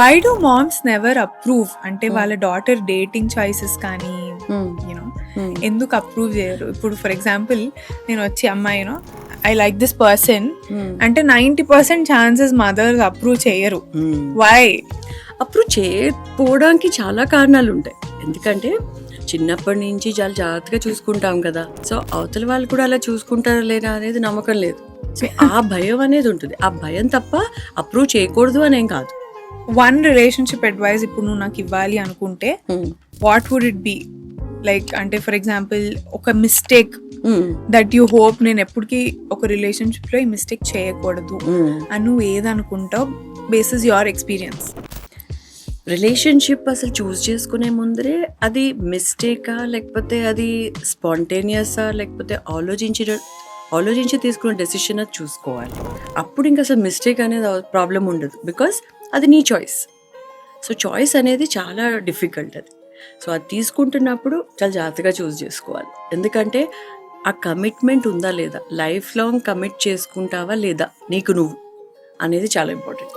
Why do moms never approve? అంటే వాళ్ళ daughter dating choices కానీ యూనో ఎందుకు అప్రూవ్ చేయరు? ఇప్పుడు ఫర్ ఎగ్జాంపుల్ నేను వచ్చి అమ్మాయి ఐ లైక్ దిస్ పర్సన్ అంటే 90% ఛాన్సెస్ మదర్స్ అప్రూవ్ చేయరు. వై? అప్రూవ్ చేయకపోవడానికి చాలా కారణాలు ఉంటాయి. ఎందుకంటే చిన్నప్పటి నుంచి చాలా జాగ్రత్తగా చూసుకుంటాం కదా, సో అవతల వాళ్ళు కూడా అలా చూసుకుంటారా లేదా అనేది నమ్మకం లేదు. సో ఆ భయం అనేది ఉంటుంది. ఆ భయం తప్ప అప్రూవ్ చేయకూడదు అనేం కాదు. వన్ రిలేషన్షిప్ అడ్వైస్ ఇప్పుడు నువ్వు నాకు ఇవ్వాలి అనుకుంటే what would it be? Like అంటే ఫర్ ఎగ్జాంపుల్ ఒక మిస్టేక్ దట్ యూ హోప్ నేను ఎప్పటికీ ఒక రిలేషన్షిప్ లో ఈ మిస్టేక్ చేయకూడదు అని నువ్వు ఏదనుకుంటావు బేసిస్ యువర్ ఎక్స్పీరియన్స్? రిలేషన్షిప్ అసలు చూస్ చేసుకునే ముందరే అది మిస్టేకా లేకపోతే అది స్పాంటేనియసా లేకపోతే ఆలోచించి తీసుకున్న డెసిషన్ అది చూసుకోవాలి. అప్పుడు ఇంకా అసలు మిస్టేక్ అనేది ప్రాబ్లం ఉండదు, బికాస్ అది నీ చాయిస్. సో చాయిస్ అనేది చాలా డిఫికల్ట్ అది. సో అది తీసుకుంటున్నప్పుడు చాలా జాగ్రత్తగా చూస్ చేసుకోవాలి. ఎందుకంటే ఆ కమిట్మెంట్ ఉందా లేదా, లైఫ్ లాంగ్ కమిట్ చేసుకుంటావా లేదా నీకు నువ్వు అనేది చాలా ఇంపార్టెంట్.